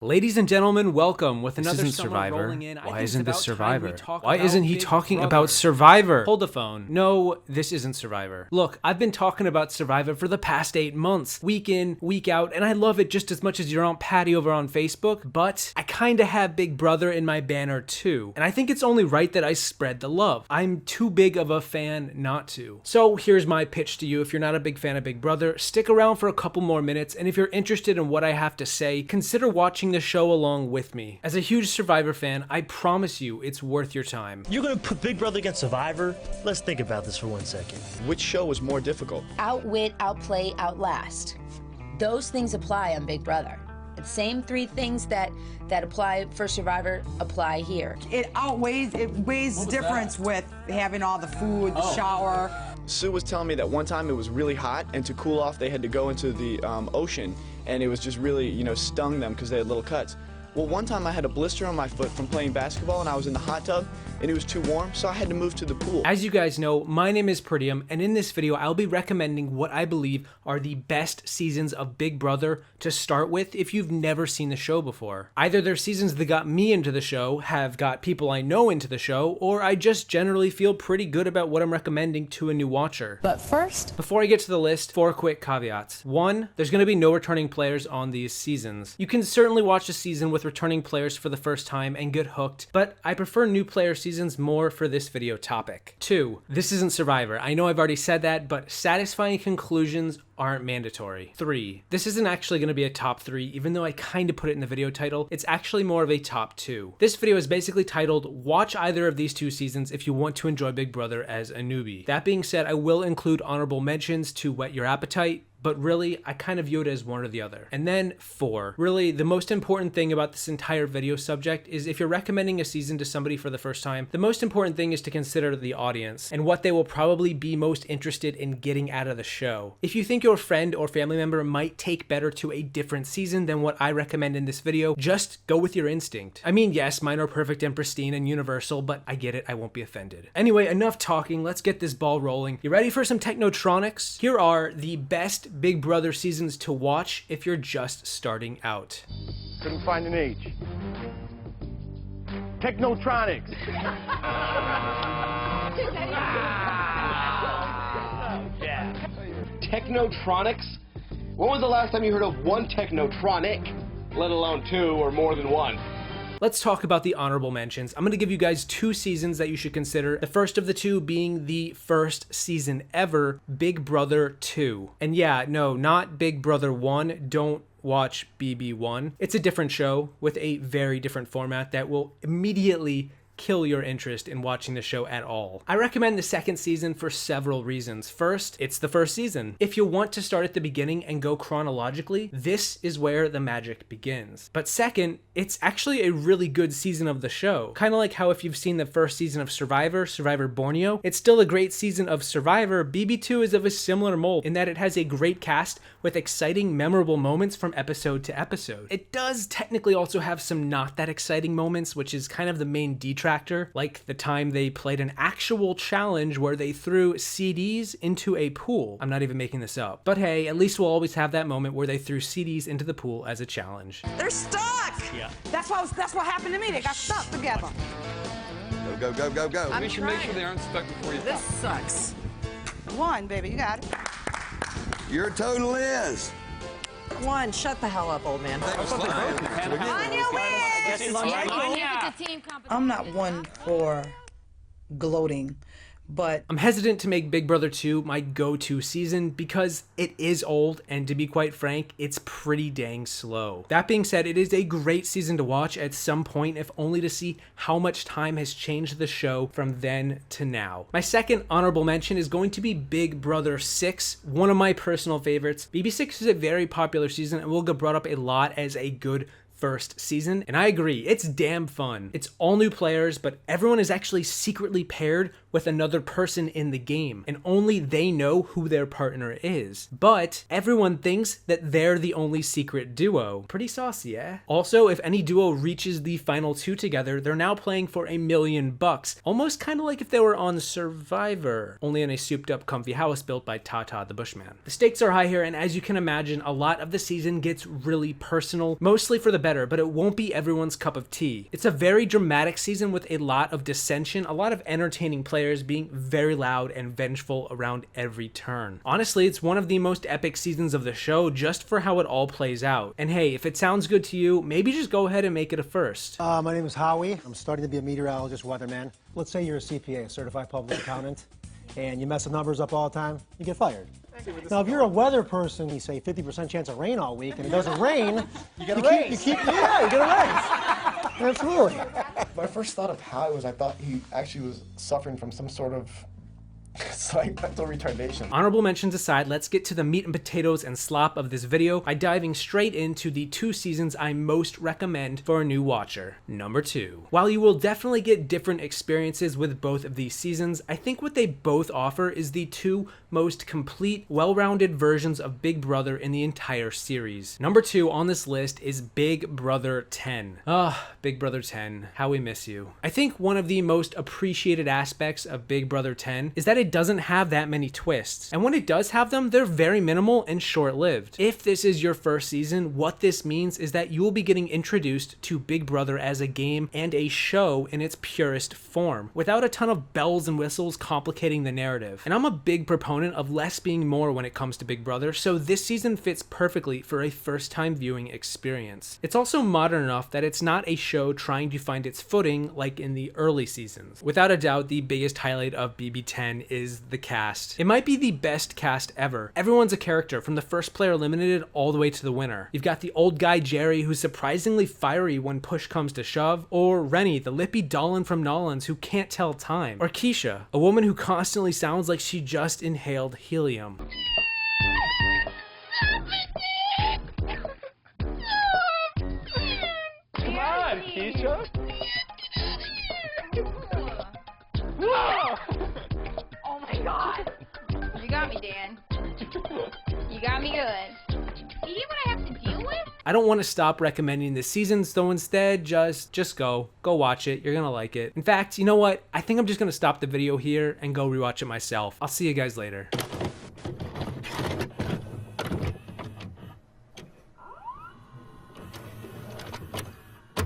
Ladies and gentlemen, welcome with another isn't summer Survivor. rolling in. Why isn't this Survivor? Why isn't he talking about Survivor? Hold the phone. No, this isn't Survivor. Look, I've been talking about Survivor for the past 8 months, week in, week out, and I love it just as much as your Aunt Patty over on Facebook, but I kinda have Big Brother in my banner too, and I think it's only right that I spread the love. I'm too big of a fan not to. So here's my pitch to you. If you're not a big fan of Big Brother, stick around for a couple more minutes, and if you're interested in what I have to say, consider watching the show along with me. As a huge Survivor fan, I promise you it's worth your time. You're gonna put Big Brother against Survivor? Let's think about this for 1 second. Which show was more difficult? Outwit, outplay, outlast. Those things apply on Big Brother. The same 3 things that apply for Survivor apply here. It weighs the difference with having all the food, the shower. Sue was telling me that one time it was really hot, and to cool off they had to go into the ocean, and it was just really, stung them because they had little cuts. Well, one time I had a blister on my foot from playing basketball, and I was in the hot tub, and it was too warm, so I had to move to the pool. As you guys know, my name is Peridiam, and in this video, I'll be recommending what I believe are the best seasons of Big Brother to start with if you've never seen the show before. Either they're seasons that got me into the show, have got people I know into the show, or I just generally feel pretty good about what I'm recommending to a new watcher. But first, Before I get to the list, 4 quick caveats. 1, there's going to be no returning players on these seasons. You can certainly watch a season with returning players for the first time and get hooked, but I prefer new player seasons more for this video topic. 2, this isn't Survivor. I know I've already said that, but satisfying conclusions aren't mandatory. 3, this isn't actually going to be a top 3, even though I kind of put it in the video title. It's actually more of a top 2. This video is basically titled, watch either of these 2 seasons if you want to enjoy Big Brother as a newbie. That being said, I will include honorable mentions to whet your appetite, but really, I kind of view it as one or the other. And then 4, really, the most important thing about this entire video subject is if you're recommending a season to somebody for the first time, the most important thing is to consider the audience and what they will probably be most interested in getting out of the show. If you think your friend or family member might take better to a different season than what I recommend in this video, just go with your instinct. I mean, yes, mine are perfect and pristine and universal, but I get it, I won't be offended. Anyway, enough talking, let's get this ball rolling. You ready for some technotronics? Here are the best Big Brother seasons to watch if you're just starting out. Couldn't find an age. Technotronics. Technotronics? When was the last time you heard of one Technotronic, let alone 2 or more than 1? Let's talk about the honorable mentions. I'm going to give you guys 2 seasons that you should consider. The first of the 2 being the first season ever, Big Brother 2. And yeah, no, not Big Brother 1. Don't watch BB1. It's a different show with a very different format that will immediately kill your interest in watching the show at all. I recommend the second season for several reasons. First, it's the first season. If you want to start at the beginning and go chronologically, this is where the magic begins. But second, it's actually a really good season of the show. Kind of like how if you've seen the first season of Survivor Borneo, it's still a great season of Survivor. BB2 is of a similar mold in that it has a great cast with exciting, memorable moments from episode to episode. It does technically also have some not that exciting moments, which is kind of the main detractor, like the time they played an actual challenge where they threw CDs into a pool. I'm not even making this up. But hey, at least we'll always have that moment where they threw CDs into the pool as a challenge. They're stuck. Yeah. That's what happened to me. They got stuck together. Go, go, go, go, go. We should make sure they aren't stuck before you This sucks. 1, baby, you got it. Your total is. 1, shut the hell up, old man. Anya wins! I'm not one for gloating, but I'm hesitant to make Big Brother 2 my go-to season because it is old, and to be quite frank, it's pretty dang slow. That being said, it is a great season to watch at some point, if only to see how much time has changed the show from then to now. My second honorable mention is going to be Big Brother 6, one of my personal favorites. BB6 is a very popular season and will get brought up a lot as a good first season, and I agree, it's damn fun. It's all new players, but everyone is actually secretly paired with another person in the game, and only they know who their partner is. But everyone thinks that they're the only secret duo. Pretty saucy, eh? Also, if any duo reaches the final 2 together, they're now playing for $1 million. Almost kind of like if they were on Survivor, only in a souped up comfy house built by Tata the Bushman. The stakes are high here, and as you can imagine, a lot of the season gets really personal, mostly for the better, but it won't be everyone's cup of tea. It's a very dramatic season with a lot of dissension, a lot of entertaining players being very loud and vengeful around every turn. Honestly, it's one of the most epic seasons of the show just for how it all plays out. And hey, if it sounds good to you, maybe just go ahead and make it a first. My name is Howie. I'm starting to be a meteorologist, weatherman. Let's say you're a CPA, a certified public accountant, and you mess the numbers up all the time, you get fired. Now, if you're a weather person, you say 50% chance of rain all week, and it doesn't rain, you get a raise. You get a raise. Absolutely. My first thought of Howie was I thought he actually was suffering from some sort of slight mental retardation. Honorable mentions aside, let's get to the meat and potatoes and slop of this video by diving straight into the 2 seasons I most recommend for a new watcher. Number 2. While you will definitely get different experiences with both of these seasons, I think what they both offer is the 2 most complete, well-rounded versions of Big Brother in the entire series. Number 2 on this list is Big Brother 10. Big Brother 10, how we miss you. I think one of the most appreciated aspects of Big Brother 10 is that it doesn't have that many twists, and when it does have them, they're very minimal and short-lived. If this is your first season, what this means is that you will be getting introduced to Big Brother as a game and a show in its purest form, without a ton of bells and whistles complicating the narrative. And I'm a big proponent of less being more when it comes to Big Brother, so this season fits perfectly for a first-time viewing experience. It's also modern enough that it's not a show trying to find its footing like in the early seasons. Without a doubt, the biggest highlight of BB10 is the cast. It might be the best cast ever. Everyone's a character, from the first player eliminated all the way to the winner. You've got the old guy Jerry, who's surprisingly fiery when push comes to shove, or Rennie, the lippy Dolan from Nolans who can't tell time, or Keisha, a woman who constantly sounds like she just inhaled helium. Come on, Keisha. Oh my God. You got me, Dan. You got me good. You hear what I have to deal with? I don't want to stop recommending this season, so instead just go watch it. You're gonna like it. In fact, you know what? I think I'm just gonna stop the video here and go rewatch it myself. I'll see you guys later.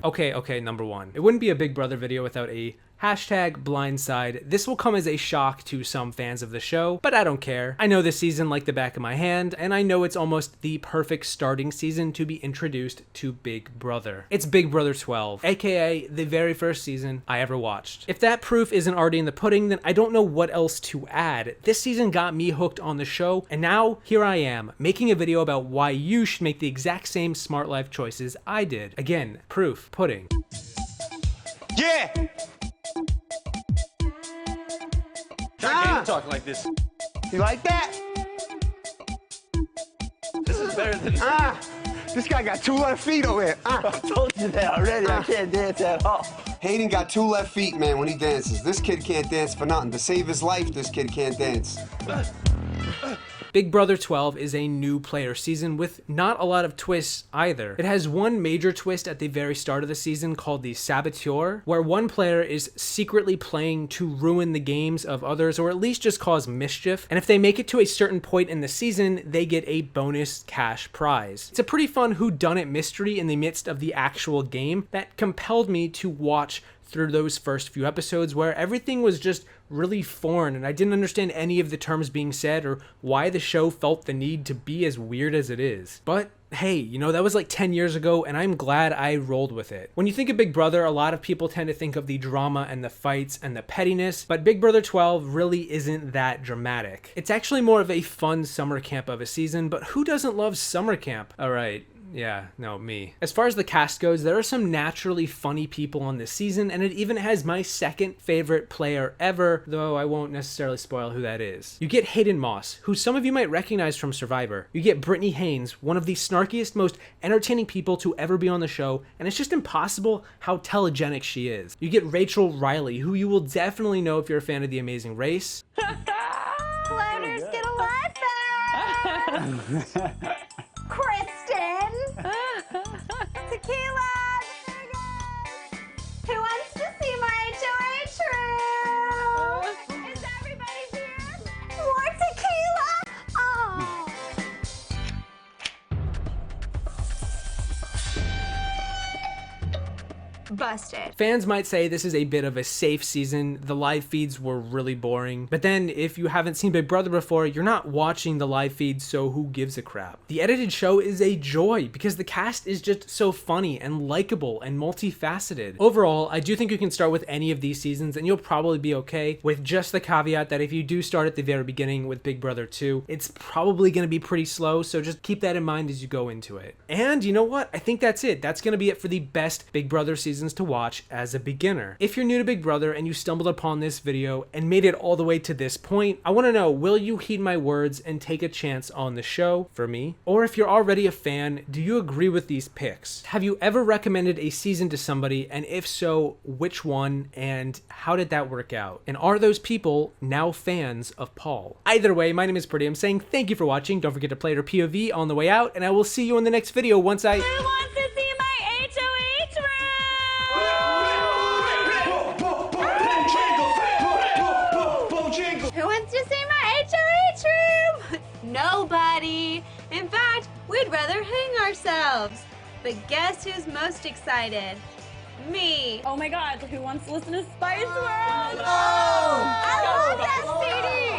Okay, number 1. It wouldn't be a Big Brother video without a #blindside. This will come as a shock to some fans of the show, but I don't care. I know this season like the back of my hand, and I know it's almost the perfect starting season to be introduced to Big Brother. It's Big Brother 12, aka the very first season I ever watched. If that proof isn't already in the pudding, then I don't know what else to add. This season got me hooked on the show, and now here I am, making a video about why you should make the exact same smart life choices I did. Again, proof, pudding. Yeah! Can't talk like this. You like that? This is better than This guy got 2 left feet over here. I told you that already. I can't dance at all. Hayden got 2 left feet, man, when he dances. This kid can't dance for nothing. To save his life, this kid can't dance. Big Brother 12 is a new player season with not a lot of twists either. It has one major twist at the very start of the season called the Saboteur, where one player is secretly playing to ruin the games of others, or at least just cause mischief, and if they make it to a certain point in the season, they get a bonus cash prize. It's a pretty fun whodunit mystery in the midst of the actual game that compelled me to watch through those first few episodes where everything was just really foreign and I didn't understand any of the terms being said or why the show felt the need to be as weird as it is. But hey, you know, that was like 10 years ago and I'm glad I rolled with it. When you think of Big Brother, a lot of people tend to think of the drama and the fights and the pettiness, but Big Brother 12 really isn't that dramatic. It's actually more of a fun summer camp of a season, but who doesn't love summer camp? All right, Yeah, no, me. As far as the cast goes, there are some naturally funny people on this season, and it even has my second favorite player ever, though I won't necessarily spoil who that is. You get Hayden Moss, who some of you might recognize from Survivor. You get Brittany Haynes, one of the snarkiest, most entertaining people to ever be on the show, and it's just impossible how telegenic she is. You get Rachel Riley, who you will definitely know if you're a fan of The Amazing Race. Letters get a lesson. Kristen. Tequila. Who wants to see my HOH room? Is everybody here? More tequila. Oh. Busted. Fans might say this is a bit of a safe season. The live feeds were really boring. But then if you haven't seen Big Brother before, you're not watching the live feeds, so who gives a crap? The edited show is a joy because the cast is just so funny and likable and multifaceted. Overall, I do think you can start with any of these seasons and you'll probably be okay, with just the caveat that if you do start at the very beginning with Big Brother 2, it's probably going to be pretty slow, so just keep that in mind as you go into it. And you know what? I think that's it. That's going to be it for the best Big Brother seasons to watch as a beginner. If you're new to Big Brother and you stumbled upon this video and made it all the way to this point, I want to know, will you heed my words and take a chance on the show for me? Or if you're already a fan, do you agree with these picks? Have you ever recommended a season to somebody, and if so, which one, and how did that work out? And are those people now fans of Paul? Either way, my name is Peridiam saying thank you for watching. Don't forget to play your POV on the way out, and I will see you in the next video once I... Who wants to see my HOH room? Who wants to see my HOH room? Nobody. In fact, we'd rather hang ourselves. But guess who's most excited? Me. Oh my god, who wants to listen to Spice World? I love that CD.